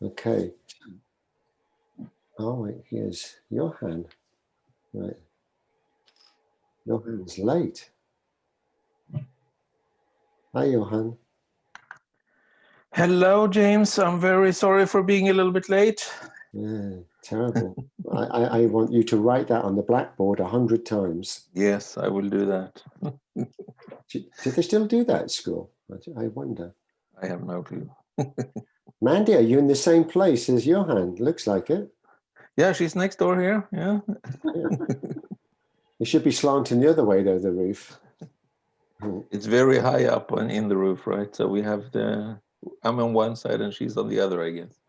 Okay. Oh, wait, here's Johan. Right. Johan's late. Hi, Johan. Hello, James. I'm very sorry for being a little bit late. Yeah, terrible. I want you to write that on the blackboard 100 times. Yes, I will do that. Do they still do that at school? I wonder. I have no clue. Mandy, are you in the same place as Johan? Looks like it. Yeah, she's next door here. Yeah. It should be slanting the other way, though, the roof. It's very high up in the roof, right? So we have I'm on one side and she's on the other, I guess.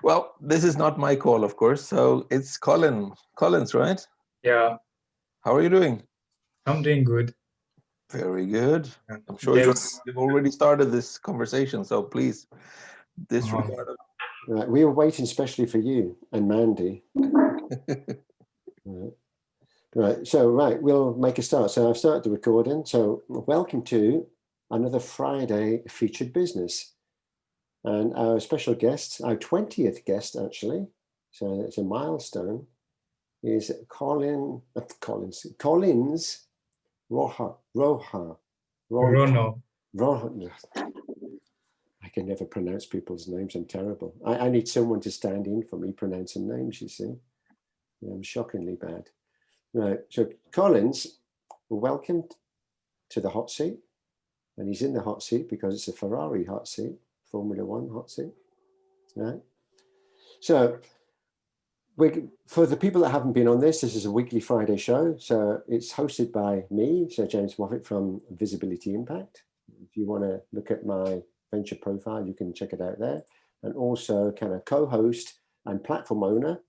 Well, this is not my call, of course. So it's Collins, right? Yeah. How are you doing? I'm doing good. Very good. I'm sure you've already started this conversation, so please disregard it. Right, we were waiting especially for you and Mandy. Right, we'll make a start. So I've started the recording. So welcome to another Friday featured business. And our special guest, our 20th guest actually, so it's a milestone, is Rono. I can never pronounce people's names. I'm terrible. I need someone to stand in for me pronouncing names, you see. Yeah, I'm shockingly bad. Right, so Collins, welcome to the hot seat. And he's in the hot seat because it's a Ferrari hot seat, Formula One hot seat. Right. So for the people that haven't been on this is a weekly Friday show. So it's hosted by me, so James Moffat from Visibility Impact. If you want to look at my venture profile, you can check it out there. And also kind of co-host and platform owner,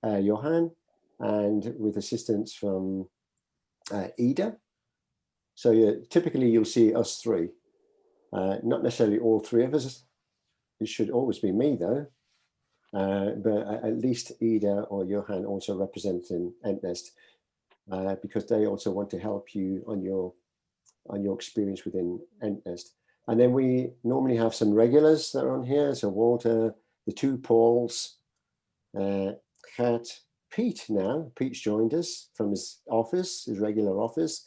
Johan, and with assistance from Ida. So typically you'll see us three, not necessarily all three of us. It should always be me though, but at least Ida or Johan also representing 𝗦𝗧𝗢𝗏, because they also want to help you on your experience within 𝗦𝗧𝗢𝗏. And then we normally have some regulars that are on here. So Walter, the two Pauls, Pete now. Pete's joined us from his office, his regular office,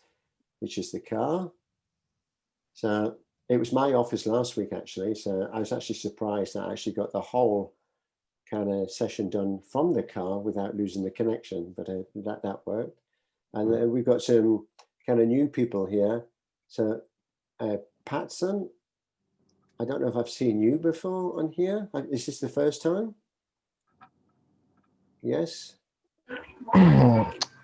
which is the car. So it was my office last week, actually. So I was actually surprised that I actually got the whole kind of session done from the car without losing the connection, but that worked. And then we've got some kind of new people here. So Patson, I don't know if I've seen you before on here. Is this the first time? Yes.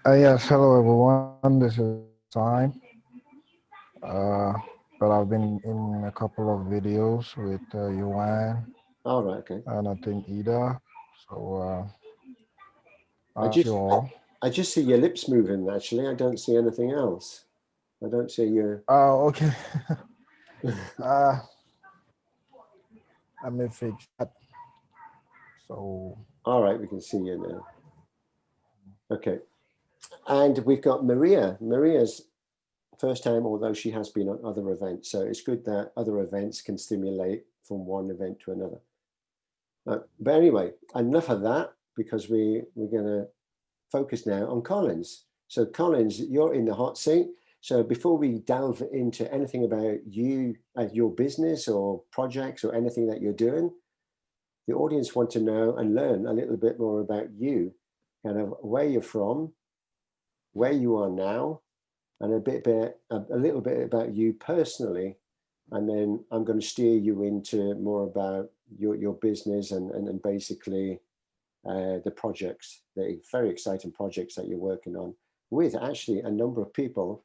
Yes, hello everyone. This is time. But I've been in a couple of videos with Yuan. All right, okay. And I think Ida. So I just see your lips moving. Actually, I don't see anything else. I don't see your. Oh, okay. Let me fix that. So. All right, we can see you now. Okay, and we've got Maria. Maria's first time, although she has been on other events. So it's good that other events can stimulate from one event to another. But anyway, enough of that, because we're going to focus now on Collins. So Collins, you're in the hot seat. So before we delve into anything about you and your business or projects or anything that you're doing, the audience want to know and learn a little bit more about you, kind of where you're from, where you are now, and a little bit about you personally. And then I'm going to steer you into more about your business and basically the projects, the very exciting projects that you're working on with actually a number of people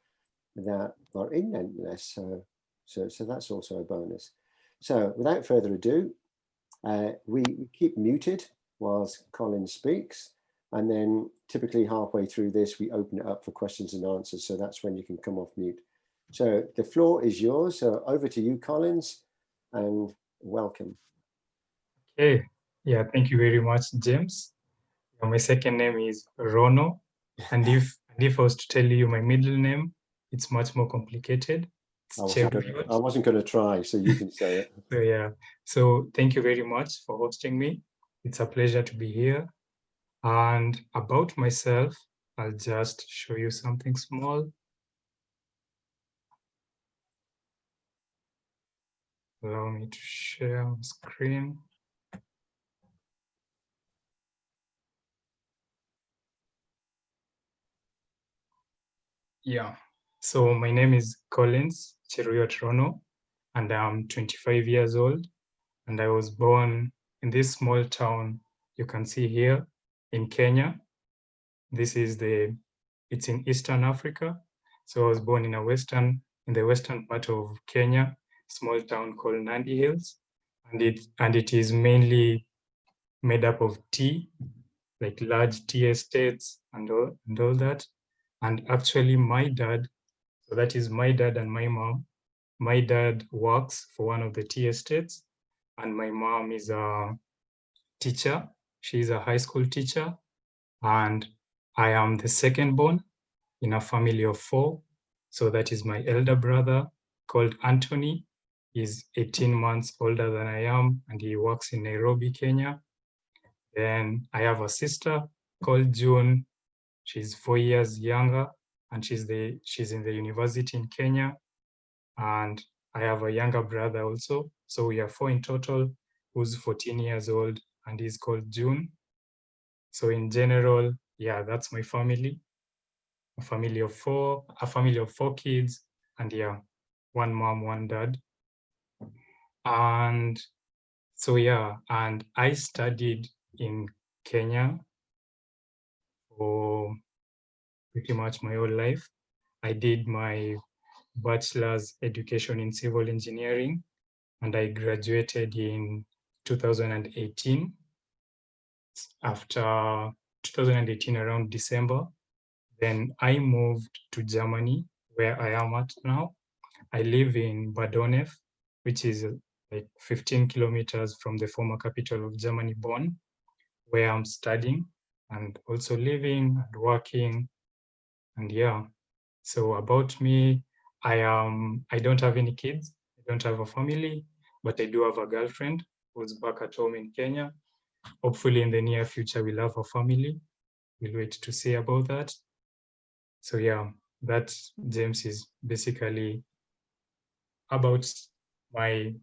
that are in 𝗦𝗧𝗢𝗏. So that's also a bonus. So without further ado, we keep muted whilst Colin speaks. And then typically halfway through this, we open it up for questions and answers. So that's when you can come off mute. So the floor is yours. So over to you, Collins, and welcome. Okay. Yeah, thank you very much, James. My second name is Rono. And if I was to tell you my middle name, it's much more complicated. I wasn't going to try, so you can say it. So yeah, so thank you very much for hosting me. It's a pleasure to be here. And about myself, I'll just show you something small. Allow me to share my screen. Yeah, so my name is 𝗘𝗔𝗖𝗛𝗪, and I'm 25 years old. And I was born in this small town you can see here in Kenya. It's in Eastern Africa. So I was born in the western part of Kenya, small town called Nandi Hills. And it is mainly made up of tea, like large tea estates and all that. And actually my dad, so that is my dad and my mom. My dad works for one of the tea estates, and my mom is a teacher. She's a high school teacher, and I am the second born in a family of 4. So that is my elder brother called Anthony. He's 18 months older than I am, and he works in Nairobi, Kenya. Then I have a sister called June. She's 4 years younger, and she's in the university in Kenya. And I have a younger brother also. So we are 4 in total, who's 14 years old, and he's called June. So in general, yeah, that's my family. A family of 4 kids, and yeah, 1 mom, 1 dad. And so yeah, and I studied in Kenya for pretty much my whole life. I did my bachelor's education in civil engineering, and I graduated in 2018. After 2018, around December, then I moved to Germany, where I am at now. I live in 𝗪𝗪𝗧, which is like 15 kilometers from the former capital of Germany, Bonn, where I'm studying and also living and working. And yeah, so about me, I don't have any kids. I don't have a family, but I do have a girlfriend who's back at home in Kenya. Hopefully in the near future, we'll have a family. We'll wait to see about that. So yeah, that, James, is basically about my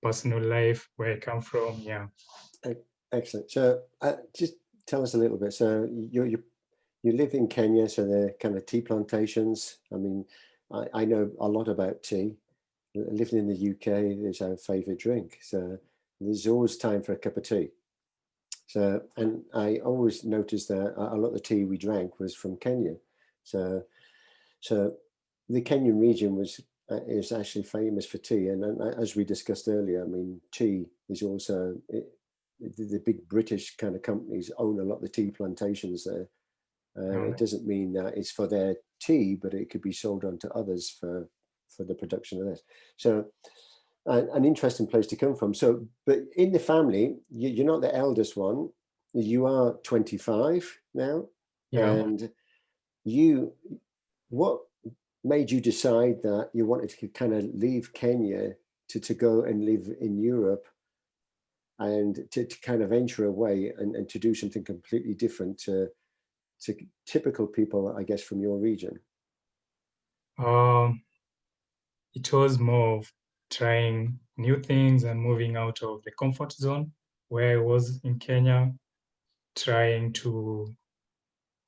personal life, where I come from. Yeah. Excellent. So just tell us a little bit. So you live in Kenya, so they're kind of tea plantations. I mean, I know a lot about tea. Living in the UK is our favorite drink. So there's always time for a cup of tea. So, and I always noticed that a lot of the tea we drank was from Kenya. So the Kenyan region is actually famous for tea. And as we discussed earlier, I mean, tea is also, the big British kind of companies own a lot of the tea plantations there. It doesn't mean that it's for their tea, but it could be sold on to others for the production of this. So an interesting place to come from. So, but in the family, you're not the eldest one. You are 25 now. Yeah. And what made you decide that you wanted to kind of leave Kenya to go and live in Europe and to kind of venture away and to do something completely different to typical people, I guess, from your region? It was more of trying new things and moving out of the comfort zone where I was in Kenya, trying to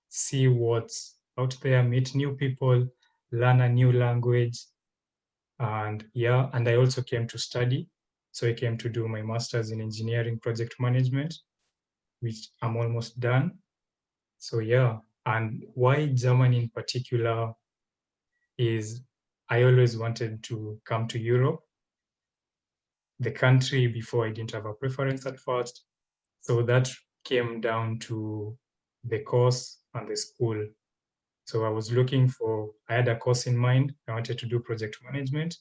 see what's out there, meet new people, learn a new language. And yeah, and I also came to study. So I came to do my master's in engineering project management, which I'm almost done. So yeah, and why Germany in particular is I always wanted to come to Europe. The country before, I didn't have a preference at first. So that came down to the course and the school. So I had a course in mind. I wanted to do project management.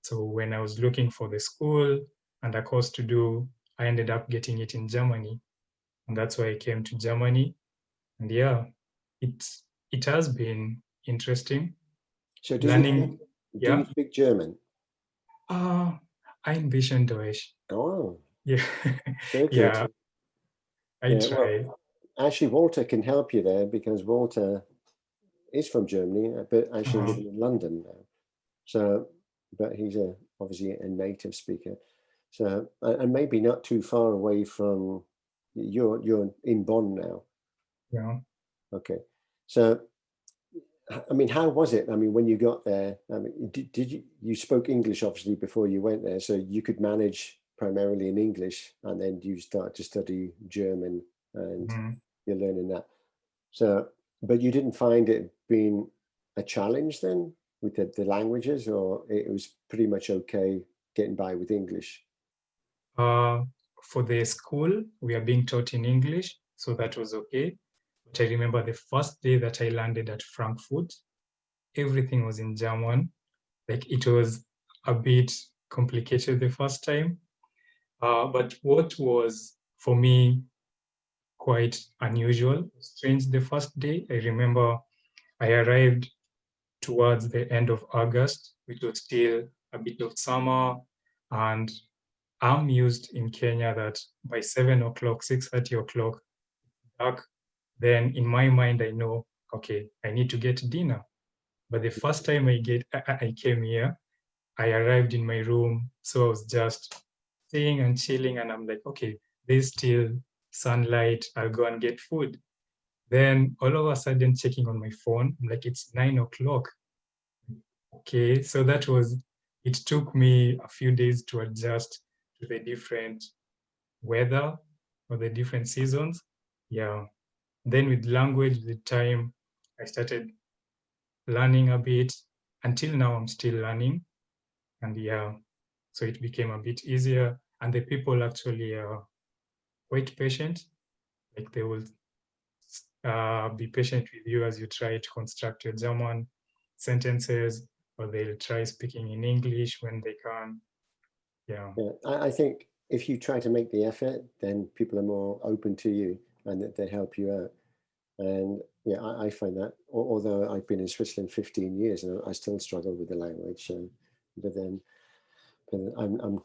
So when I was looking for the school and a course to do, I ended up getting it in Germany. And that's why I came to Germany. And yeah, it has been interesting. So do learning. you speak German? 𝗬𝗢𝗨𝗥. Oh, Yeah, very good. yeah, I Yeah, try. well, actually, Walter can help you there because Walter is from Germany, but actually living in London now. So, but he's obviously a native speaker. So, and maybe not too far away from you're in Bonn now. Yeah. Okay. So, I mean, how was it? I mean, when you got there, I mean, did you spoke English obviously before you went there, so you could manage primarily in English, and then you start to study German, and you're learning that. So, but you didn't find it being a challenge then with the languages, or it was pretty much okay getting by with English? For the school, we are being taught in English, so that was okay. But I remember the first day that I landed at Frankfurt, everything was in German. Like it was a bit complicated the first time. But what was for me quite unusual, strange the first day, I remember I arrived towards the end of August, which was still a bit of summer, and I'm used in Kenya that by 7 o'clock, 6:30 o'clock, dark. Then in my mind, I know, okay, I need to get dinner. But the first time I came here, I arrived in my room, so I was just staying and chilling, and I'm like, okay, there's still sunlight, I'll go and get food. Then all of a sudden checking on my phone, I'm like, it's 9 o'clock. Okay, so it took me a few days to adjust to the different weather or the different seasons. Yeah. Then with language, with time, I started learning a bit. Until now, I'm still learning. And yeah, so it became a bit easier. And the people actually are quite patient. Like they will be patient with you as you try to construct your German sentences, or they'll try speaking in English when they can. Yeah. Yeah, I think if you try to make the effort, then people are more open to you and that they help you out. And yeah, I find that, although I've been in Switzerland 15 years and I still struggle with the language, but then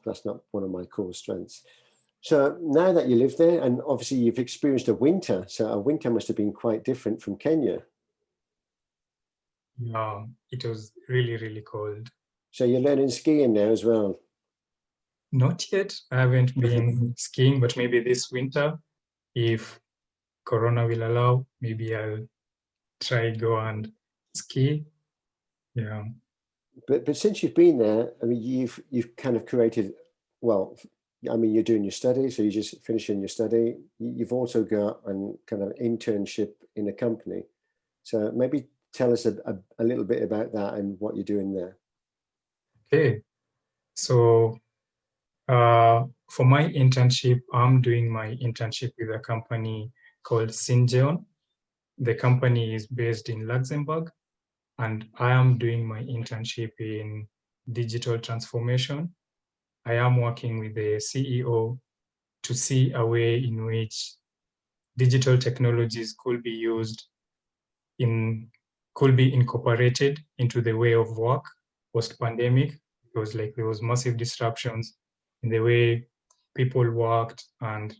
that's not one of my core strengths. So now that you live there, and obviously you've experienced a winter, so a winter must have been quite different from Kenya. Yeah, it was really, really cold. So you're learning skiing now as well? Not yet. I haven't been skiing, but maybe this winter, if Corona will allow, maybe I'll try go and ski. Yeah. But since you've been there, I mean, you've kind of created, well, I mean, you're doing your study, so you're just finishing your study. You've also got a kind of internship in a company. So maybe tell us a little bit about that and what you're doing there. Okay. So for my internship, I'm doing my internship with a company called Syngeon. The company is based in Luxembourg, and I am doing my internship in digital transformation. I am working with the CEO to see a way in which digital technologies could be incorporated into the way of work post-pandemic, because like there was massive disruptions in the way people worked and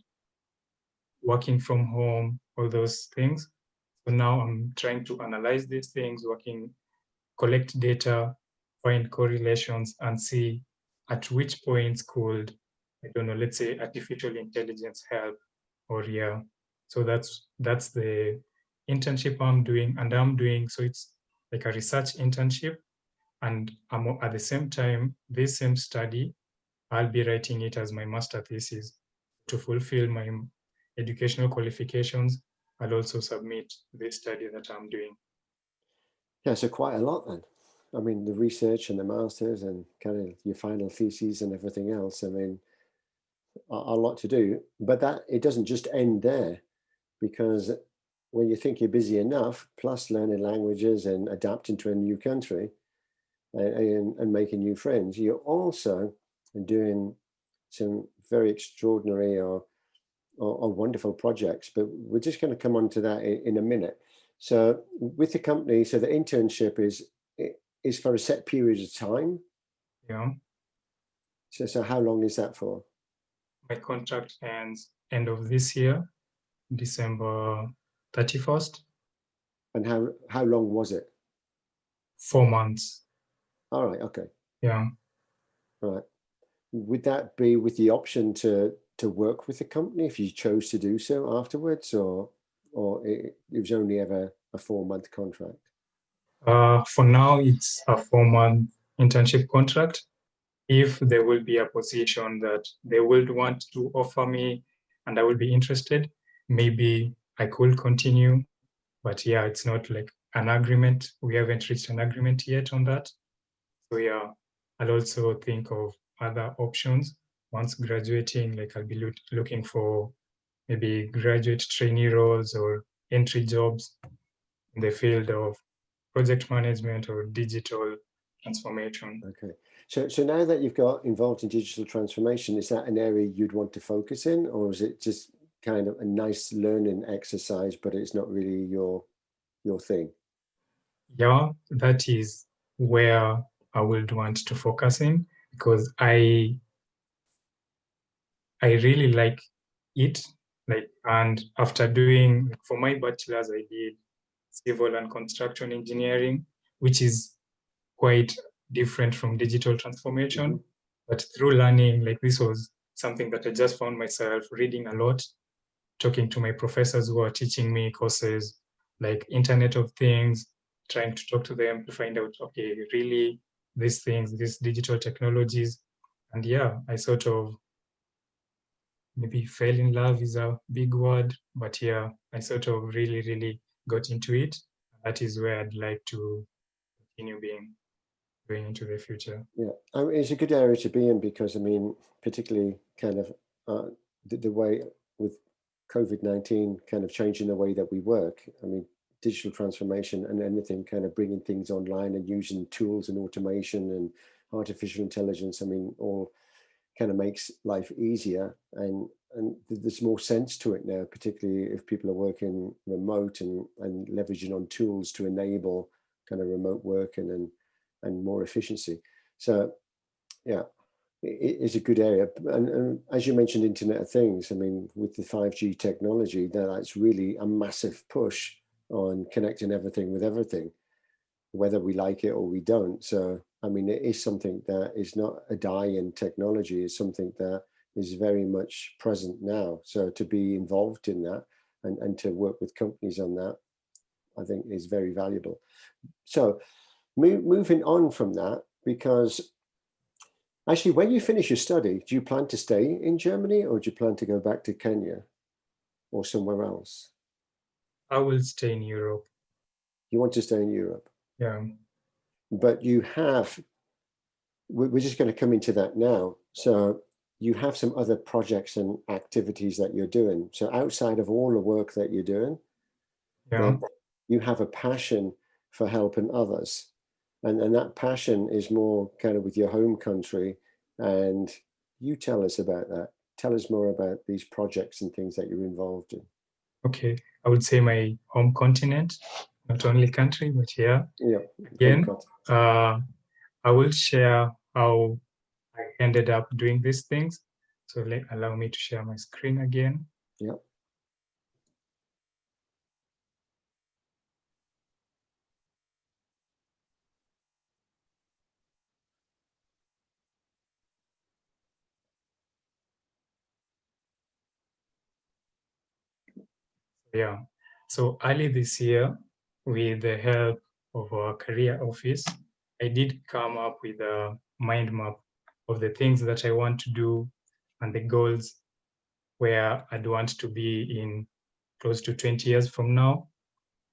working from home, all those things. So now I'm trying to analyze these things, collect data, find correlations, and see at which points could, I don't know, let's say artificial intelligence help, or yeah. So that's the internship I'm doing, so it's like a research internship, and I'm at the same time, this same study, I'll be writing it as my master thesis to fulfill my educational qualifications. I'll also submit this study that I'm doing. Yeah, so quite a lot then. I mean, the research and the masters and kind of your final theses and everything else. I mean, a lot to do, but that it doesn't just end there, because when you think you're busy enough, plus learning languages and adapting to a new country and making new friends, you're also doing some very extraordinary or wonderful projects. But we're just going to come on to that in a minute. So with the company, so the internship is is for a set period of time. Yeah. So how long is that for? My contract ends end of this year, December 31st. And how long was it? 4 months. All right. Okay. Yeah. All right. Would that be with the option to work with the company if you chose to do so afterwards, or it was only ever a 4-month contract? For now, it's a 4-month internship contract. If there will be a position that they would want to offer me and I will be interested, maybe I could continue. But yeah, it's not like an agreement. We haven't reached an agreement yet on that. So yeah, I'll also think of other options. Once graduating, like I'll be looking for maybe graduate trainee roles or entry jobs in the field of project management or digital transformation. Okay. So now that you've got involved in digital transformation, is that an area you'd want to focus in, or is it just kind of a nice learning exercise, but it's not really your thing? Yeah, that is where I would want to focus in, because I really like it. And after doing, for my bachelor's, I did civil and construction engineering, which is quite different from digital transformation. Mm-hmm. But through learning, this was something that I just found myself reading a lot, talking to my professors who are teaching me courses like Internet of Things, trying to talk to them to find out, okay, really these things, these digital technologies. And yeah, I sort of maybe fell in love is a big word, but yeah, I sort of really got into it. That is where I'd like to continue going into the future. Yeah, I mean, it's a good area to be in because, I mean, particularly kind of the way with COVID-19 kind of changing the way that we work. I mean, digital transformation and anything kind of bringing things online and using tools and automation and artificial intelligence, I mean, all kind of makes life easier, and there's more sense to it now, particularly if people are working remote and leveraging on tools to enable kind of remote working and more efficiency. So yeah, it's a good area. And as you mentioned, Internet of Things, I mean, with the 5G technology, that's really a massive push on connecting everything with everything, whether we like it or we don't. So, I mean, it is something that is not a die-in technology, it's something that is very much present now. So to be involved in that and to work with companies on that, I think is very valuable. So moving on from that, because actually when you finish your study, do you plan to stay in Germany or do you plan to go back to Kenya or somewhere else? I will stay in Europe. You want to stay in Europe? Yeah. But you have, we're just going to come into that now. So you have some other projects and activities that you're doing. So outside of all the work that you're doing, Yeah. you have a passion for helping others. And that passion is more kind of with your home country. And you tell us about that. Tell us more about these projects and things that you're involved in. Okay, I would say my home continent, not only country, but yeah. Again, I will share how I ended up doing these things. So allow me to share my screen again. Yeah. Yeah, so early this year, with the help of our career office, I did come up with a mind map of the things that I want to do and the goals where I'd want to be in close to 20 years from now.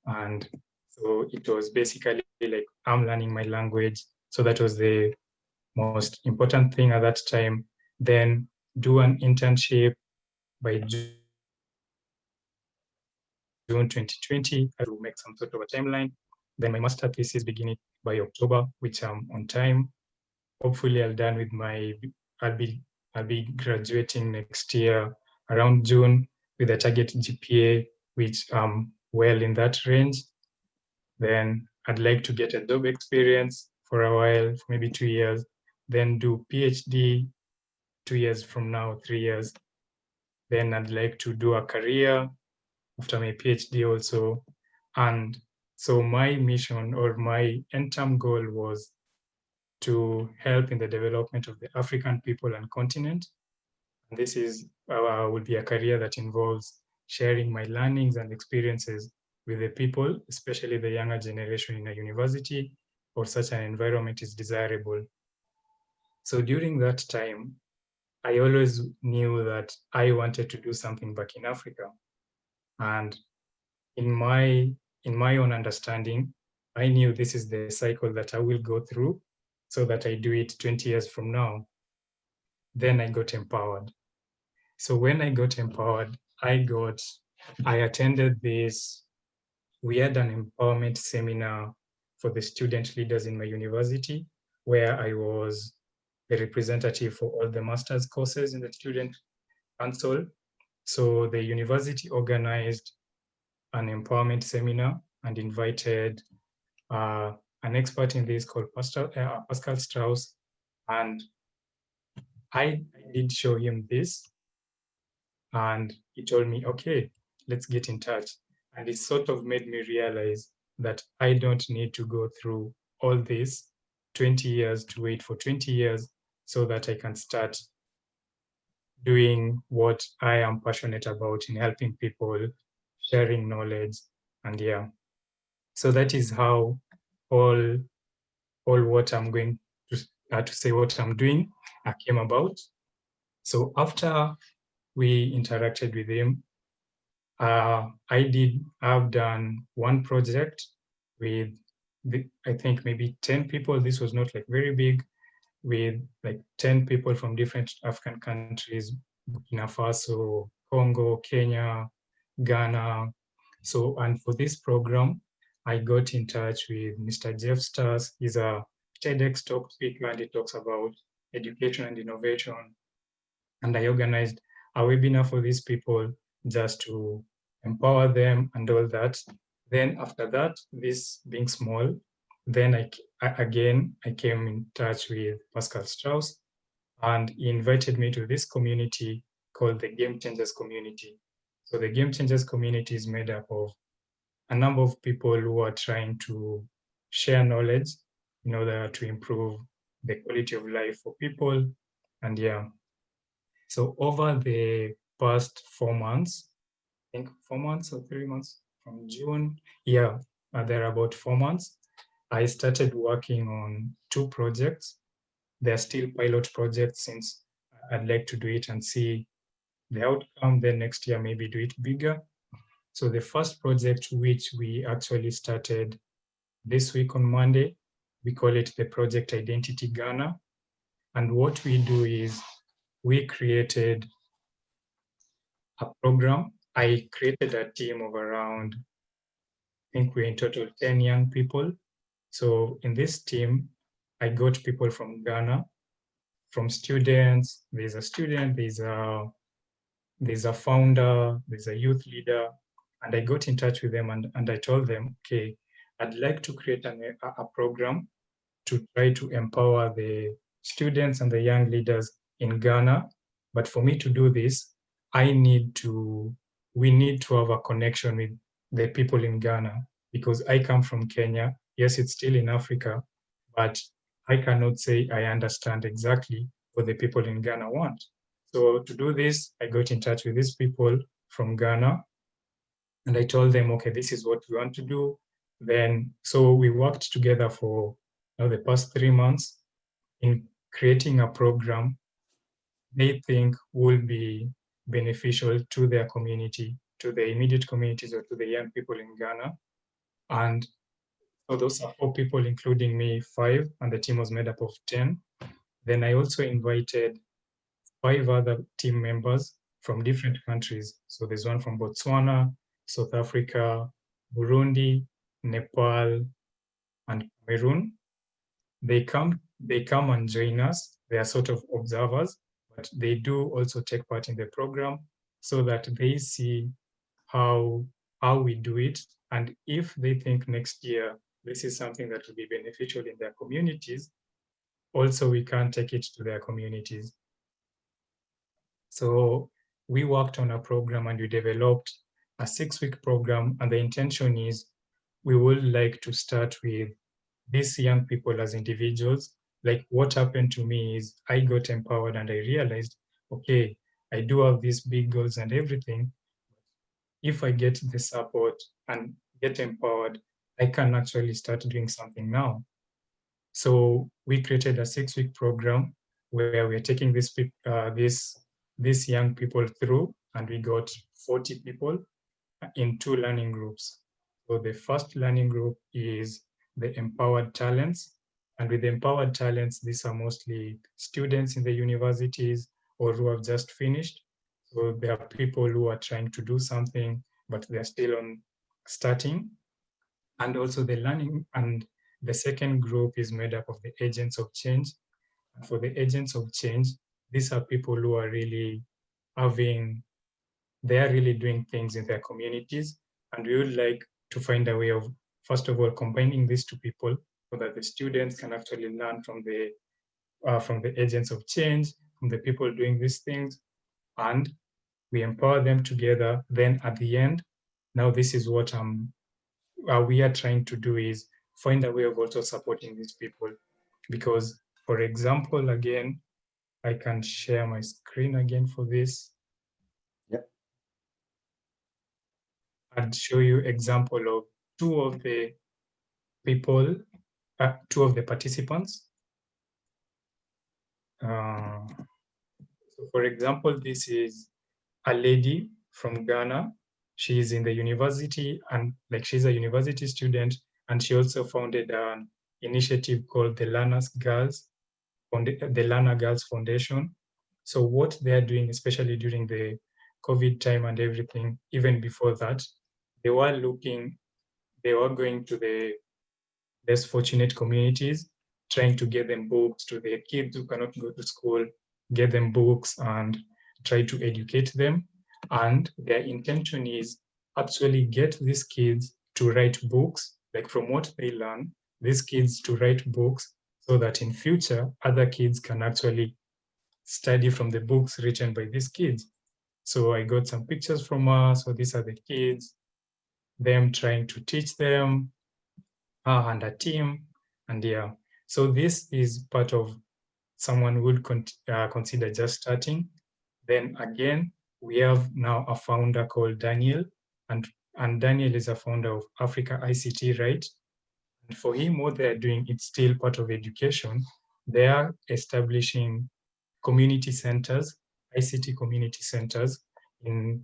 And so it was basically like I'm learning my language. So that was the most important thing at that time. Then do an internship by June 2020. I will make some sort of a timeline. Then my master thesis beginning by October, which I'm on time. Hopefully I'll done with I'll be graduating next year around June with a target GPA, which I'm well in that range. Then I'd like to get a job experience for a while, for maybe 2 years, then do PhD 2 years from now, 3 years. Then I'd like to do a career after my PhD also. And so my mission or my end-term goal was to help in the development of the African people and continent. And this is would be a career that involves sharing my learnings and experiences with the people, especially the younger generation in a university, or such an environment is desirable. So during that time, I always knew that I wanted to do something back in Africa. And in my own understanding, I knew this is the cycle that I will go through so that I do it 20 years from now. Then I got empowered. So when I got empowered, I attended this, we had an empowerment seminar for the student leaders in my university, where I was the representative for all the master's courses in the student council. So the university organized an empowerment seminar and invited an expert in this called Pascal Strauss. And I did show him this, and he told me, okay, let's get in touch. And it sort of made me realize that I don't need to go through all this 20 years to wait for 20 years so that I can start doing what I am passionate about in helping people, sharing knowledge, and yeah. So that is how all what I'm going to say what I'm doing came about. So after we interacted with him, I've done one project with, I think maybe 10 people. This was not like very big, with like 10 people from different African countries, Burkina Faso, Congo, Kenya, Ghana. So, and for this program, I got in touch with Mr. Jeff Stars. He's a TEDx talk speaker, and he talks about education and innovation. And I organized a webinar for these people just to empower them and all that. Then after that, this being small, then I came in touch with Pascal Strauss, and he invited me to this community called the Game Changers community. So the Game Changers community is made up of a number of people who are trying to share knowledge in order to improve the quality of life for people. And yeah, so over the past 4 months, I think 4 months or 3 months from June, yeah, there are about 4 months, I started working on 2 projects. They're still pilot projects, since I'd like to do it and see the outcome, then next year maybe do it bigger. So the first project, which we actually started this week on Monday, we call it the Project Identity Ghana. And what we do is we created a program. I created a team of around, I think we're in total 10 young people. So in this team, I got people from Ghana, from students. There's a student, there's a founder, there's a youth leader, and I got in touch with them, and I told them, okay, I'd like to create a program to try to empower the students and the young leaders in Ghana. But for me to do this, we need to have a connection with the people in Ghana, because I come from Kenya. Yes, it's still in Africa, but I cannot say I understand exactly what the people in Ghana want. So to do this, I got in touch with these people from Ghana, and I told them, okay, this is what we want to do. Then, so we worked together for the past 3 months in creating a program they think will be beneficial to their community, to the immediate communities, or to the young people in Ghana. And so those are 4 people, including me, 5, and the team was made up of 10. Then I also invited 5 other team members from different countries. So there's one from Botswana, South Africa, Burundi, Nepal, and Cameroon. They come and join us. They are sort of observers, but they do also take part in the program so that they see how we do it. And if they think next year this is something that will be beneficial in their communities, also we can't take it to their communities. So we worked on a program and we developed a 6-week program, and the intention is we would like to start with these young people as individuals. Like what happened to me is I got empowered and I realized, okay, I do have these big goals and everything. If I get the support and get empowered, I can actually start doing something now. So we created a 6-week program where we're taking these young people through, and we got 40 people in 2 learning groups. So the first learning group is the empowered talents. And with the empowered talents, these are mostly students in the universities or who have just finished. So there are people who are trying to do something, but they're still on starting. And also the learning, and the second group is made up of the agents of change. And for the agents of change, these are people who are really they are really doing things in their communities. And we would like to find a way of, first of all, combining these 2 people so that the students can actually learn from the agents of change, from the people doing these things, and we empower them together. Then at the end, now this is what we are trying to do, is find a way of also supporting these people. Because, for example, again, I can share my screen again for this. Yep. I'd show you example of 2 of the people, 2 of the participants. So for example, this is a lady from Ghana. She is in the university, and like she's a university student, and she also founded an initiative called the Learner Girls Foundation. So what they're doing, especially during the COVID time and everything, even before that, they were going to the less fortunate communities, trying to get them books, to the kids who cannot go to school, get them books and try to educate them. And their intention is actually get these kids to write books, like from what they learn, these kids to write books so that in future, other kids can actually study from the books written by these kids. So I got some pictures from her. So these are the kids, them trying to teach them, and a team. And yeah, so this is part of someone would consider just starting. Then again, we have now a founder called Daniel, and Daniel is a founder of Africa ICT, right? And for him, what they're doing, it's still part of education. They are establishing community centers, ICT community centers in,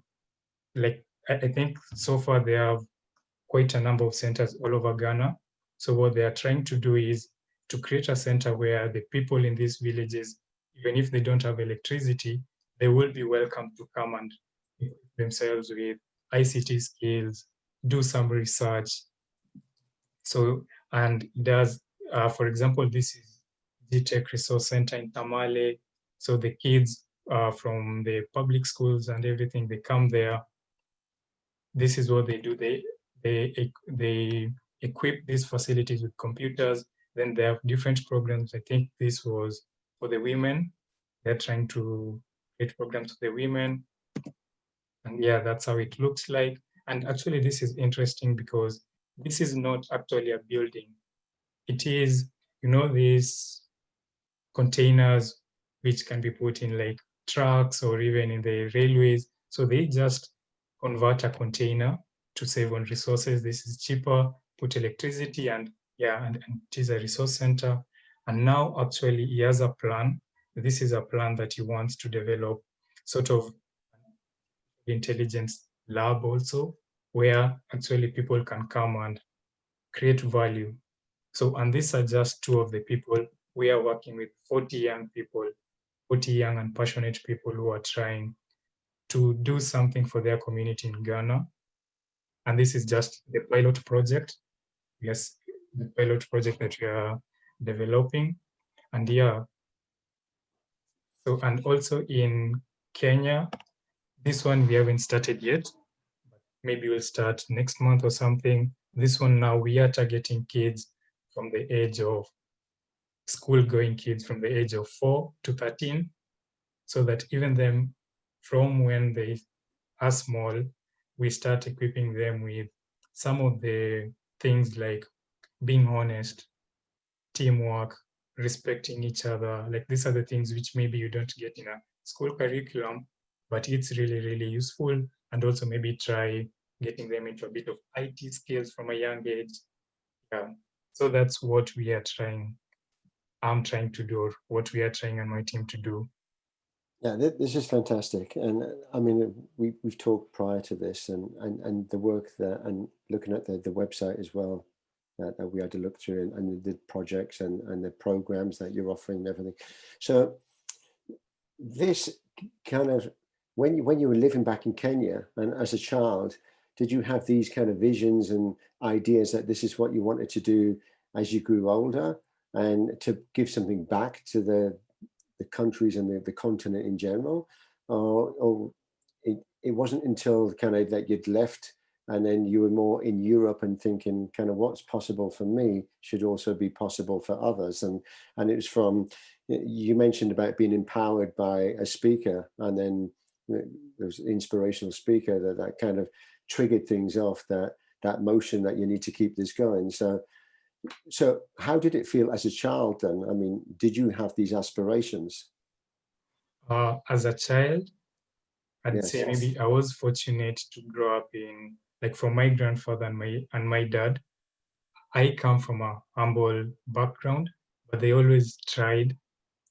like, I think so far they have quite a number of centers all over Ghana. So what they are trying to do is to create a center where the people in these villages, even if they don't have electricity, they will be welcome to come and equip themselves with ICT skills, do some research. So, and there's, for example, this is the Tech Resource Center in Tamale. So the kids from the public schools and everything, they come there. This is what they do. They equip these facilities with computers. Then they have different programs. I think this was for the women. They're trying to create programs for the women. And yeah, that's how it looks like. And actually, this is interesting because this is not actually a building. It is, these containers which can be put in like trucks or even in the railways. So they just convert a container to save on resources. This is cheaper, put electricity, and yeah, and it is a resource center. And now actually he has a plan. This is a plan that he wants to develop sort of intelligence lab also, where actually people can come and create value. So, and these are just 2 of the people. We are working with 40 young people, 40 young and passionate people who are trying to do something for their community in Ghana. And this is just the pilot project. Yes, the pilot project that we are developing. And yeah, so, and also in Kenya, this one we haven't started yet. Maybe we'll start next month or something. this one now we are targeting kids from the age of school-going kids from the age of 4 to 13, so that even them from when they are small, we start equipping them with some of the things like being honest, teamwork, respecting each other. Like these are the things which maybe you don't get in a school curriculum, but it's really, really useful. And also maybe try getting them into a bit of IT skills from a young age. Yeah. So that's what we are trying. I'm trying to do, or what we are trying on my team to do. Yeah, this is fantastic. And I mean, we've talked prior to this and the work that, and looking at the website as well, that we had to look through, and the projects and the programs that you're offering and everything. So this kind of, when you were living back in Kenya and as a child, did you have these kind of visions and ideas that this is what you wanted to do as you grew older, and to give something back to the countries and the continent in general? Or it wasn't until kind of that you'd left and then you were more in Europe and thinking kind of what's possible for me should also be possible for others? And it was from, you mentioned about being empowered by a speaker, and then there was an inspirational speaker that kind of triggered things off, that motion that you need to keep this going. So how did it feel as a child then? I mean, did you have these aspirations? As a child, I'd Yes. say maybe I was fortunate to grow up in, like, from my grandfather and my dad. I come from a humble background, but they always tried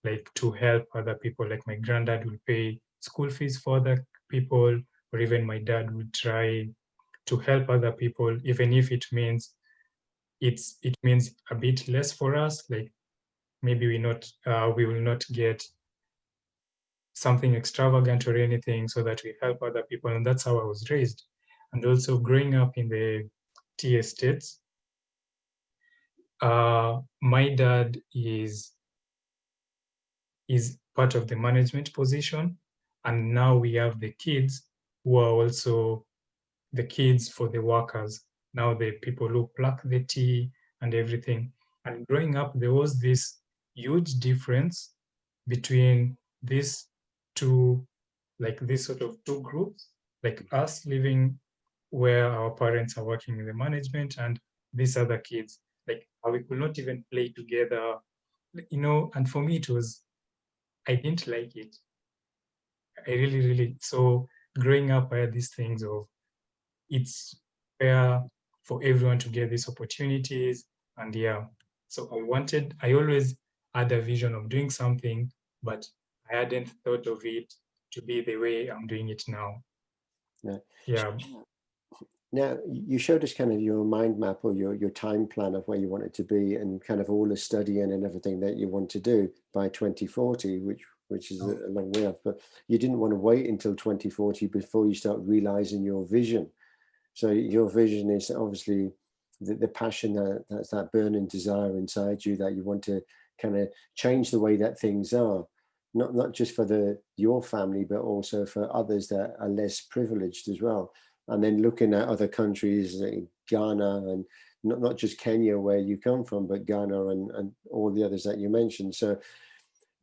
like to help other people. Like my granddad would pay school fees for other people, or even my dad would try to help other people, even if it means a bit less for us. Like maybe we will not get something extravagant or anything, so that we help other people. And that's how I was raised. And also growing up in the tea estates, my dad is part of the management position, and now we have the kids who are also the kids for the workers, now the people who pluck the tea and everything. And growing up, there was this huge difference between these two, like this sort of two groups, like us living where our parents are working in the management, and these other kids, like how we could not even play together, and for me I didn't like it. I really, so growing up, I had these things of, it's fair for everyone to get these opportunities. And yeah, so I always had a vision of doing something, but I hadn't thought of it to be the way I'm doing it now. Yeah. Now, you showed us kind of your mind map, or your time plan of where you want it to be, and kind of all the studying and everything that you want to do by 2040, which is a long way off. But you didn't want to wait until 2040 before you start realizing your vision. So your vision is obviously the passion, that's that burning desire inside you, that you want to kind of change the way that things are, not just for your family, but also for others that are less privileged as well. And then looking at other countries like Ghana, and not just Kenya where you come from, but Ghana and all the others that you mentioned. So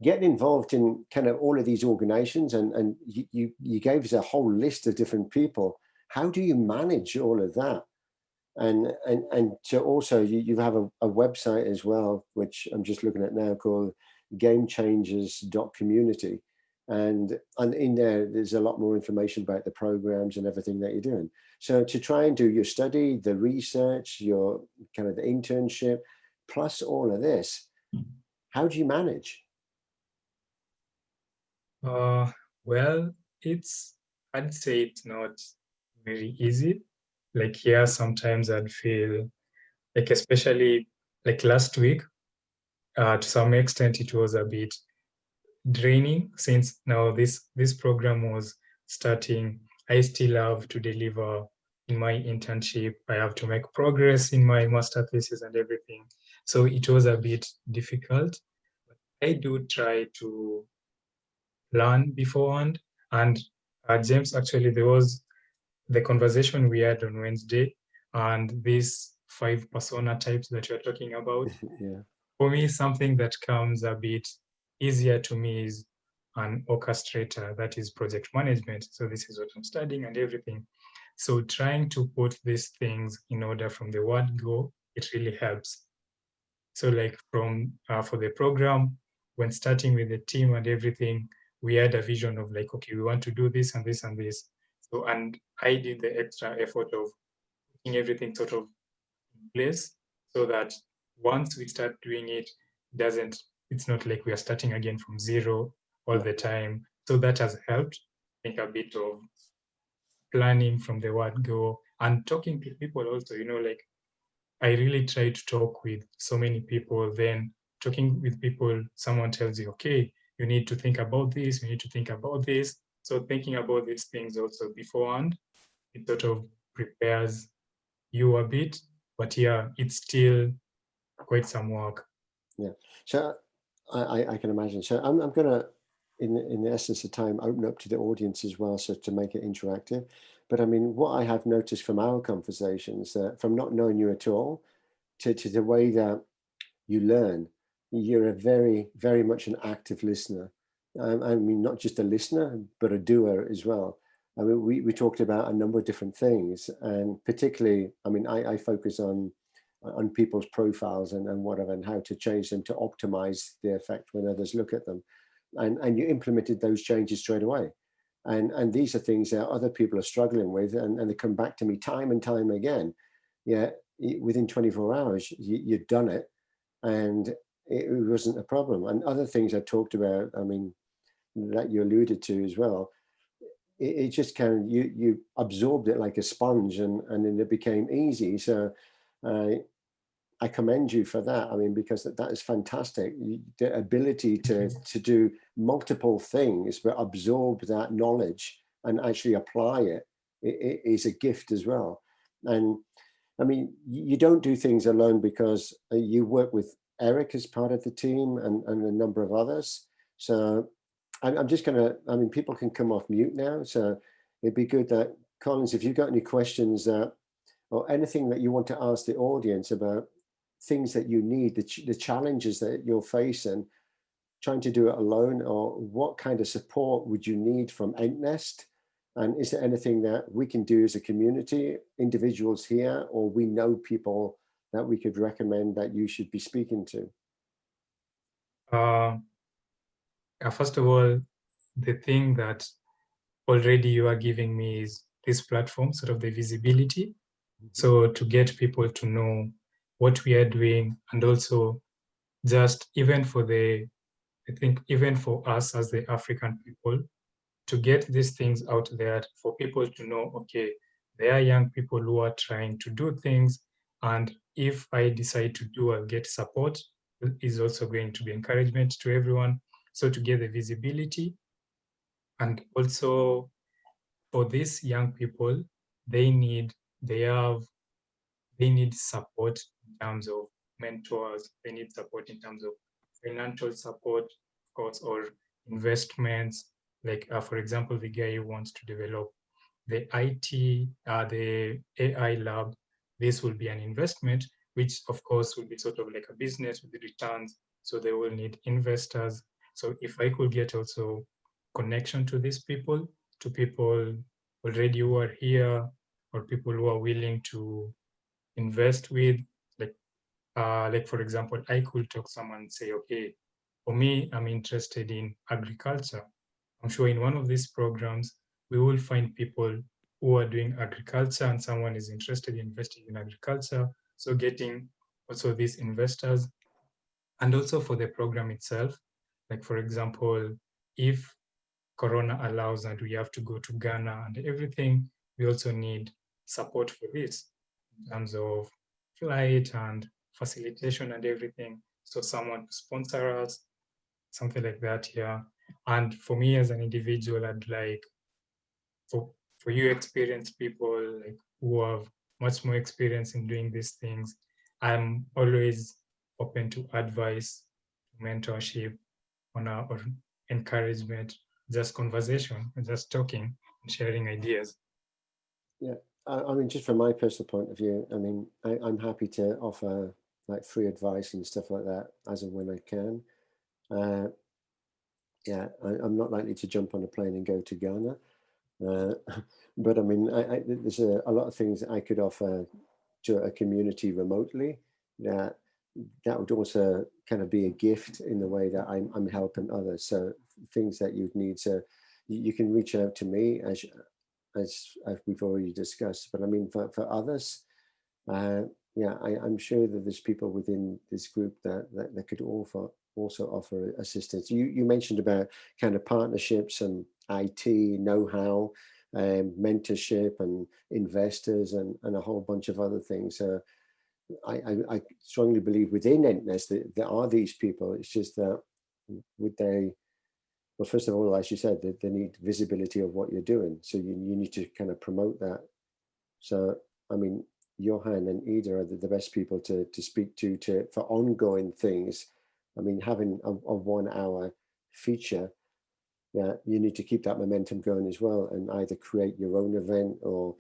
getting involved in kind of all of these organizations, and you gave us a whole list of different people. How do you manage all of that? And so also you have a website as well, which I'm just looking at now, called 𝗬𝗢𝗨𝗥.community. And in there's a lot more information about the programs and everything that you're doing. So to try and do your study, the research, your kind of the internship, plus all of this, how do you manage? Well, I'd say it's not very easy. Like here, sometimes I'd feel like, especially like last week, to some extent, it was a bit draining, since now this program was starting. I still have to deliver in my internship. I have to make progress in my master thesis and everything. So it was a bit difficult. I do try to plan beforehand. And James, actually, there was the conversation we had on Wednesday, and this 5 persona types that you're talking about. Yeah. For me, something that comes a bit easier to me is an orchestrator, that is project management. So this is what I'm studying and everything. So trying to put these things in order from the word go, it really helps. So like from for the program, when starting with the team and everything, we had a vision of like, okay, we want to do this and this and this. So, and I did the extra effort of putting everything sort of in place so that once we start doing it, it's not like we are starting again from zero all the time. So that has helped. I think a bit of planning from the word go and talking to people also, like I really try to talk with so many people. Then talking with people, someone tells you, okay, you need to think about this, you need to think about this. So thinking about these things also beforehand, it sort of prepares you a bit, but yeah, it's still quite some work. Yeah, so I can imagine. So I'm gonna, in the essence of time, open up to the audience as well, so to make it interactive. But I mean, what I have noticed from our conversations, from not knowing you at all, to the way that you learn, you're a very, very much an active listener. I mean, not just a listener, but a doer as well. I mean, we talked about a number of different things, and particularly, I mean, I focus on people's profiles and whatever, and how to change them to optimize the effect when others look at them. And you implemented those changes straight away. And these are things that other people are struggling with, and they come back to me time and time again. Yeah, within 24 hours, you've done it, and it wasn't a problem. And other things I talked about, I mean, that you alluded to as well, it just kind of, you absorbed it like a sponge, and then it became easy. So I commend you for that. I mean, because that is fantastic. The ability to do multiple things, but absorb that knowledge and actually apply it, it is a gift as well. And I mean, you don't do things alone, because you work with Eric as part of the team, and a number of others. So I'm just gonna, I mean, people can come off mute now. So it'd be good that, Collins, if you've got any questions or anything that you want to ask the audience about things that you need, the challenges that you're facing, trying to do it alone, or what kind of support would you need from EntNest? And is there anything that we can do as a community, individuals here, or we know people that we could recommend that you should be speaking to? First of all, the thing that already you are giving me is this platform, sort of the visibility. So to get people to know what we are doing, and also just even for I think even for us as the African people, to get these things out there for people to know, okay, there are young people who are trying to do things, and if I decide to do, I'll get support, is also going to be encouragement to everyone. So to get the visibility, and also for these young people, they need support in terms of mentors, they need support in terms of financial support, of course, or investments. Like, for example, the guy who wants to develop the the AI lab, this will be an investment, which of course will be sort of like a business with the returns. So they will need investors. So if I could get also connection to these people, to people already who are here, or people who are willing to invest with, like for example, I could talk to someone and say, okay, for me, I'm interested in agriculture. I'm sure in one of these programs, we will find people who are doing agriculture, and someone is interested in investing in agriculture. So getting also these investors, and also for the program itself, like for example, if Corona allows and we have to go to Ghana and everything, we also need support for this in terms of flight and facilitation and everything. So someone to sponsor us, something like that here. And for me as an individual, I'd like for you experienced people like who have much more experience in doing these things, I'm always open to advice, mentorship, or encouragement, just conversation, just talking and sharing ideas. Yeah, I mean, just from my personal point of view, I mean, I'm happy to offer like free advice and stuff like that as and when I can. Yeah, I'm not likely to jump on a plane and go to Ghana. But I mean, there's a lot of things that I could offer to a community remotely that would also kind of be a gift in the way that I'm helping others. So things that you'd need to, you can reach out to me as we've already discussed. But I mean, for others, yeah, I'm sure that there's people within this group that could also offer assistance. You mentioned about kind of partnerships and IT know-how, mentorship and investors and a whole bunch of other things. I strongly believe within EntNest that there are these people. It's just that would they, well, first of all, as you said, they need visibility of what you're doing. So you need to kind of promote that. So, I mean, Johan and Ida are the best people to speak to for ongoing things. I mean, having a 1 hour feature, yeah, you need to keep that momentum going as well, and either create your own event or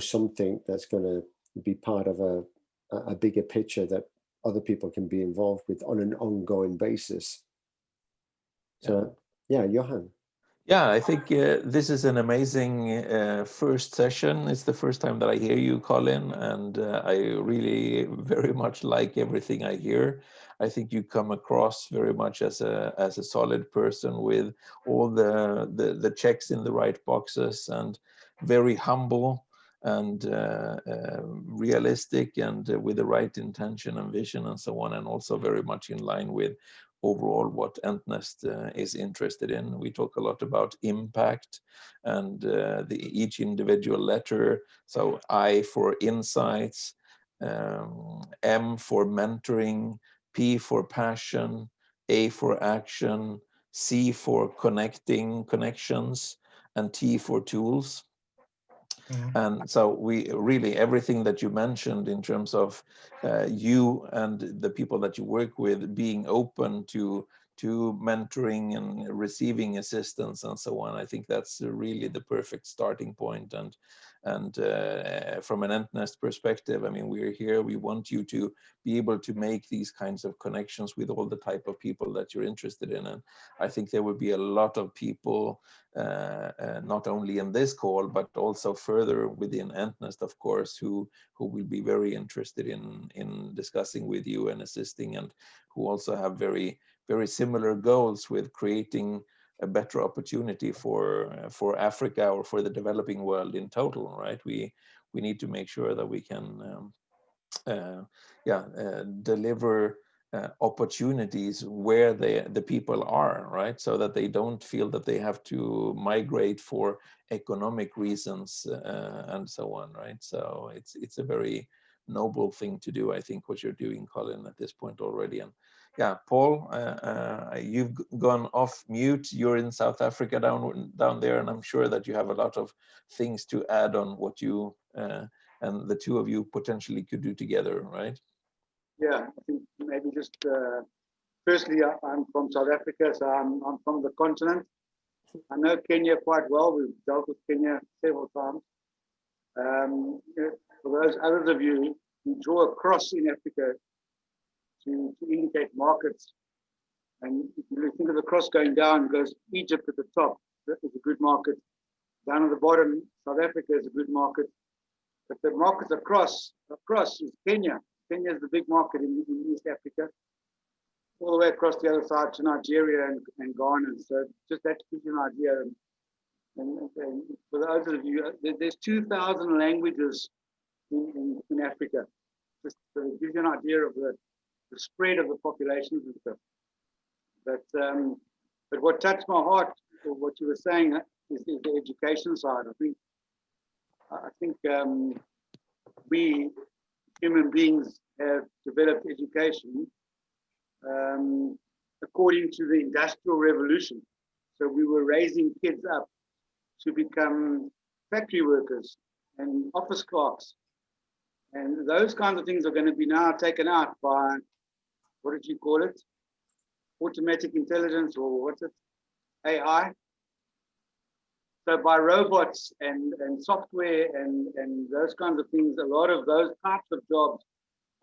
something that's going to be part of a bigger picture that other people can be involved with on an ongoing basis. So, yeah, Johan. Yeah, I think this is an amazing first session. It's the first time that I hear you, Colin, and I really very much like everything I hear. I think you come across very much as a solid person with all the checks in the right boxes, and very humble and realistic, and with the right intention and vision and so on, and also very much in line with overall what EntNest is interested in. We talk a lot about impact and each individual letter. So I for insights, M for mentoring, P for passion, A for action, C for connections, and T for tools. And so we really, everything that you mentioned in terms of you and the people that you work with being open to mentoring and receiving assistance and so on, I think that's really the perfect starting point. And from an EntNest perspective, I mean, we're here, we want you to be able to make these kinds of connections with all the type of people that you're interested in. And I think there would be a lot of people, not only in this call, but also further within EntNest, of course, who will be very interested in discussing with you and assisting, and who also have very, very similar goals with creating a better opportunity for Africa or for the developing world in total, right? We need to make sure that we can deliver opportunities where the people are, right? So that they don't feel that they have to migrate for economic reasons and so on, right? So it's a very noble thing to do, I think, what you're doing, Colin, at this point already. And yeah, Paul, you've gone off mute. You're in South Africa down there, and I'm sure that you have a lot of things to add on what you and the two of you potentially could do together, right? Yeah, I think maybe just firstly, I'm from South Africa, so I'm from the continent. I know Kenya quite well. We've dealt with Kenya several times. For those others of you, we draw a cross in Africa to indicate markets. And if you think of the cross going down, it goes Egypt at the top. That is a good market. Down at the bottom, South Africa is a good market. But the markets across is Kenya. Kenya is the big market in East Africa, all the way across the other side to Nigeria and Ghana. So just that to give you an idea. And for those of you, there's 2,000 languages in Africa. Just to give you an idea of the spread of the populations and stuff. But what touched my heart, or what you were saying, is the education side. I think we human beings have developed education according to the Industrial Revolution. So we were raising kids up to become factory workers and office clerks. And those kinds of things are going to be now taken out by, what did you call it? Automatic intelligence, or what's it? AI. So by robots and software and those kinds of things, a lot of those types of jobs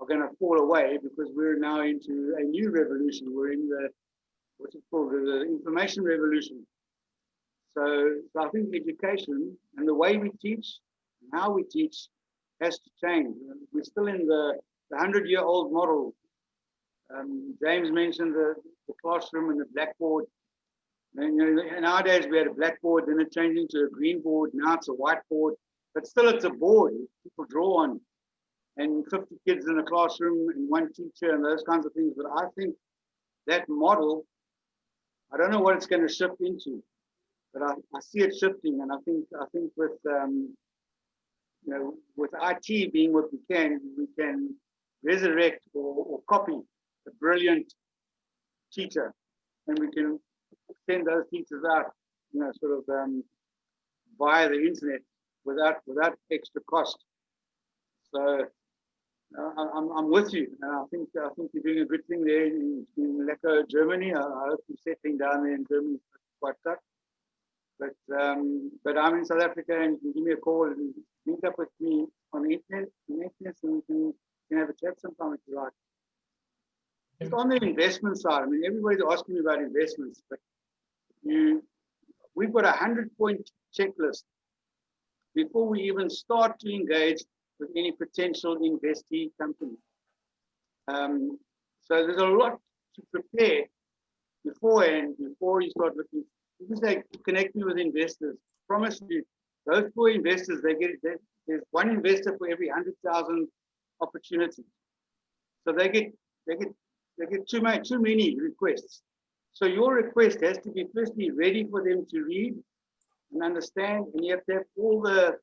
are going to fall away because we're now into a new revolution. We're in the, what's it called, the information revolution. So I think education and the way we teach and how we teach has to change. We're still in the 100-year-old model. James mentioned the classroom and the blackboard. And, you know, nowadays we had a blackboard, then it changed into a green board. Now it's a whiteboard, but still it's a board people draw on, and 50 kids in a classroom and one teacher and those kinds of things. But I think that model, I don't know what it's going to shift into, but I see it shifting. And I think with you know, with IT being what we can resurrect or copy a brilliant teacher, and we can send those teachers out, you know, sort of via the internet without extra cost. So I'm with you, and I think you're doing a good thing there in 𝗬𝗢𝗦𝗧, Germany. I hope you're settling down there in Germany. It's quite tough, but I'm in South Africa, and you can give me a call and link up with me on internet, and we can have a chat sometime if you like. It's on the investment side. I mean, everybody's asking me about investments, but we've got a 100-point checklist before we even start to engage with any potential investee company. So there's a lot to prepare beforehand before you start looking. If you say connect me with investors, promise you, those poor investors, there's one investor for every 100,000 opportunities. So they get too many requests. So your request has to be firstly ready for them to read and understand, and you have to have all the,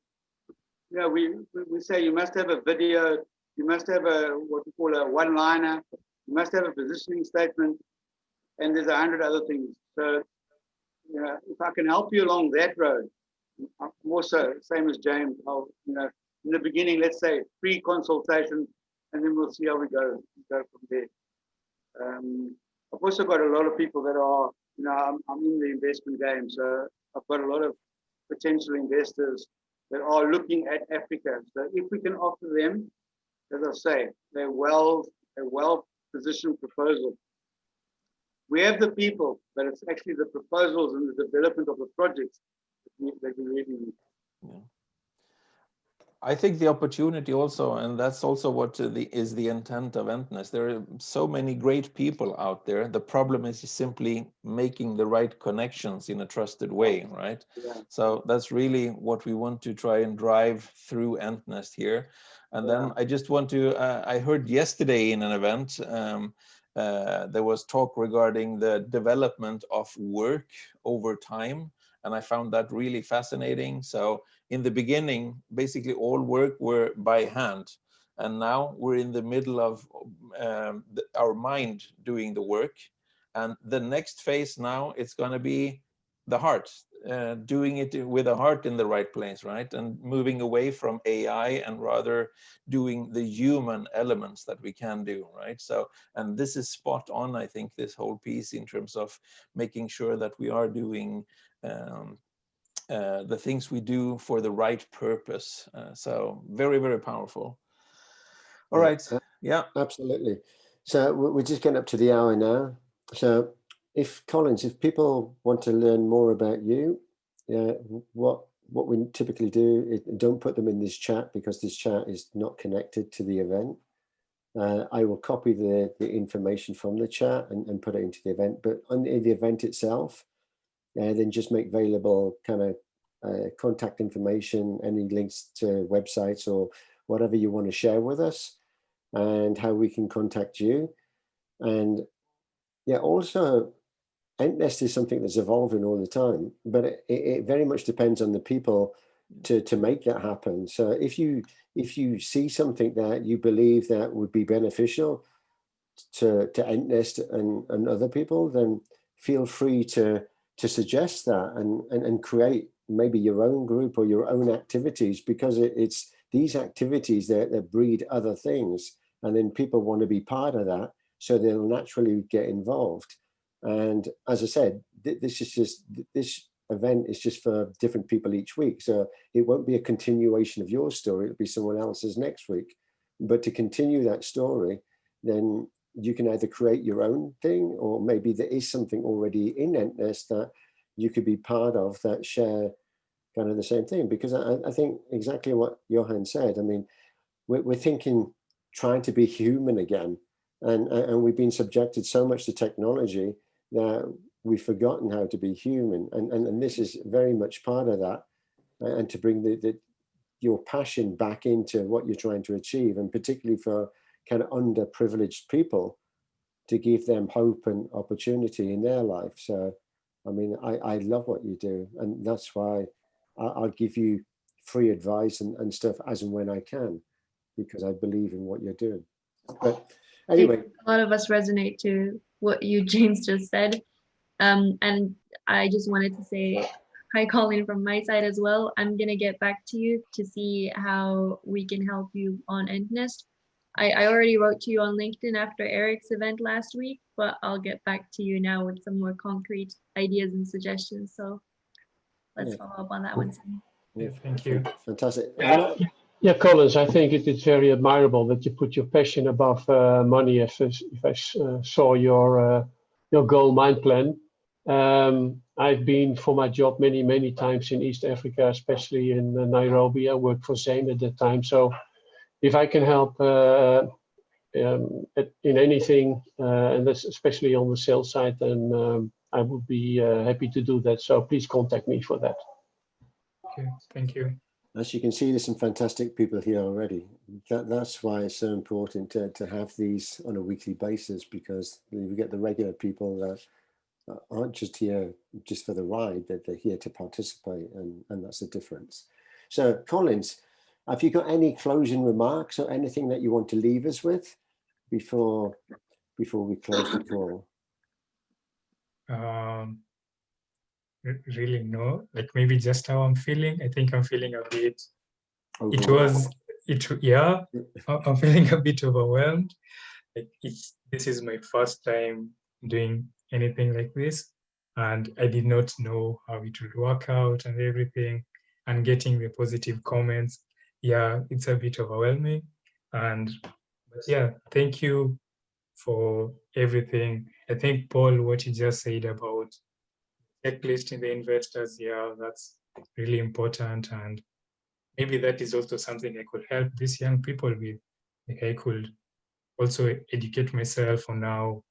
you know, we say you must have a video, you must have a what we call a one-liner, you must have a positioning statement, and there's 100 other things. So, you know, if I can help you along that road, I'm also same as James. I'll, you know, in the beginning, let's say pre-consultation, and then we'll see how we go from there. I've also got a lot of people that are, you know, I'm in the investment game, so I've got a lot of potential investors that are looking at Africa. So if we can offer them, as I say, a well-positioned proposal. We have the people, but it's actually the proposals and the development of the projects that we really need. Yeah. I think the opportunity also, and that's also what is the intent of Entness. There are so many great people out there. The problem is simply making the right connections in a trusted way, right? Yeah. So that's really what we want to try and drive through Entness here. And then I just want to, I heard yesterday in an event, there was talk regarding the development of work over time. And I found that really fascinating. So in the beginning, basically all work were by hand. And now we're in the middle of our mind doing the work. And the next phase now, it's going to be the heart, doing it with the heart in the right place, right? And moving away from AI and rather doing the human elements that we can do, right? So, and this is spot on, I think, this whole piece in terms of making sure that we are doing the things we do for the right purpose. So very, very powerful. All right. Yeah, absolutely. So we're just getting up to the hour now. So if Collins, if people want to learn more about you, what we typically do is don't put them in this chat because this chat is not connected to the event. I will copy the information from the chat and put it into the event, but on the event itself, then just make available kind of contact information, any links to websites or whatever you want to share with us, and how we can contact you. And yeah, also Entness is something that's evolving all the time, but it very much depends on the people to make that happen. So if you see something that you believe that would be beneficial to Entness and other people, then feel free to suggest that and create maybe your own group or your own activities, because it's these activities that breed other things, and then people want to be part of that, so they'll naturally get involved. And as I said, this event is just for different people each week. So it won't be a continuation of your story. It'll be someone else's next week. But to continue that story, then you can either create your own thing, or maybe there is something already in 𝗬𝗏𝗏 that you could be part of that share kind of the same thing. Because I think exactly what Johan said. I mean, we're thinking, trying to be human again. And we've been subjected so much to technology that we've forgotten how to be human. And this is very much part of that. And to bring your passion back into what you're trying to achieve, and particularly for kind of underprivileged people, to give them hope and opportunity in their life. So, I mean, I love what you do. And that's why I'll give you free advice and stuff as and when I can, because I believe in what you're doing. But anyway. A lot of us resonate to what you, James, just said. And I just wanted to say hi, Colin, from my side as well. I'm going to get back to you to see how we can help you on 𝗬𝗏𝗏. I already wrote to you on LinkedIn after Eric's event last week, but I'll get back to you now with some more concrete ideas and suggestions. So let's follow up on that one soon. Yeah, thank you. Fantastic. Yeah, Collins, I think it is very admirable that you put your passion above money. If I saw your goal mind plan. I've been for my job many times in East Africa, especially in Nairobi. I worked for Zain at that time. So if I can help in anything, and that's especially on the sales side, then I would be happy to do that. So please contact me for that. Okay, thank you. As you can see, there's some fantastic people here already. That's why it's so important to have these on a weekly basis, because we get the regular people that aren't just here just for the ride, that they're here to participate, and that's the difference. So Collins, have you got any closing remarks or anything that you want to leave us with before we close the call? Really no, like maybe just how I'm feeling. I think I'm feeling a bit, yeah, I'm feeling a bit overwhelmed. Like this is my first time doing anything like this, and I did not know how it would work out and everything, and getting the positive comments. Yeah, it's a bit overwhelming. But yeah, thank you for everything. I think Paul, what you just said about checklisting the investors, yeah, that's really important. And maybe that is also something I could help these young people with. Like I could also educate myself on how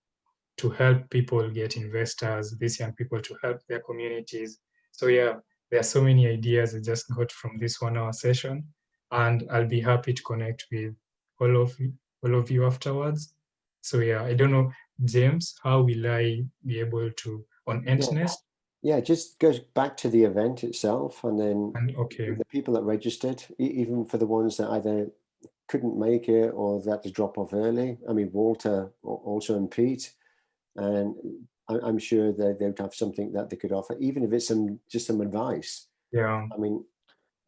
to help people get investors, these young people, to help their communities. So yeah, there are so many ideas I just got from this 1 hour session, and I'll be happy to connect with all of you afterwards. So yeah, I don't know, James, how will I be able to, on 𝗬𝗏𝗏𝗏? Yeah, just go back to the event itself, and then okay, the people that registered, even for the ones that either couldn't make it or that to drop off early. I mean, Walter also, and Pete, and I'm sure that they would have something that they could offer, even if it's just some advice. Yeah. I mean,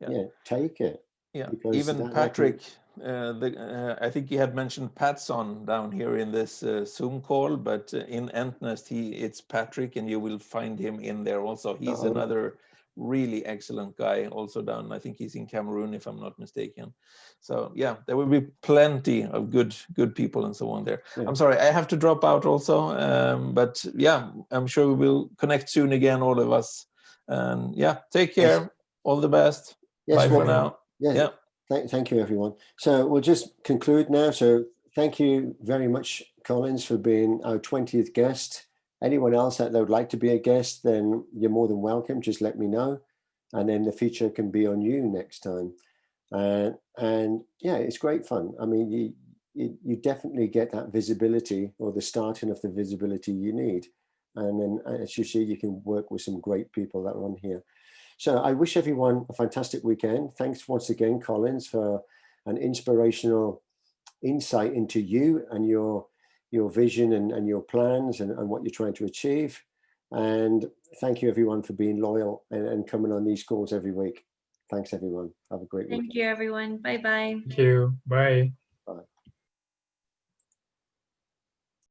yeah, take it. Yeah, even Patrick, I think he had mentioned Patson down here in this Zoom call, but in 𝗬𝗏𝗏𝗏, it's Patrick, and you will find him in there also. He's another really excellent guy also down. I think he's in Cameroon, if I'm not mistaken. So yeah, there will be plenty of good people and so on there. Yeah. I'm sorry, I have to drop out also, but yeah, I'm sure we will connect soon again, all of us. And yeah, take care. Yes. All the best. Yes, bye for now. Yeah. Thank you, everyone. So we'll just conclude now. So thank you very much, Collins, for being our 20th guest. Anyone else that would like to be a guest, then you're more than welcome. Just let me know, and then the feature can be on you next time. And yeah, it's great fun. I mean, you definitely get that visibility, or the starting of the visibility you need. And then, as you see, you can work with some great people that are on here. So I wish everyone a fantastic weekend. Thanks once again, Collins, for an inspirational insight into you and your vision and your plans and what you're trying to achieve. And thank you, everyone, for being loyal and coming on these calls every week. Thanks, everyone. Have a great week. Thank you, everyone. Bye-bye. Thank you. Bye.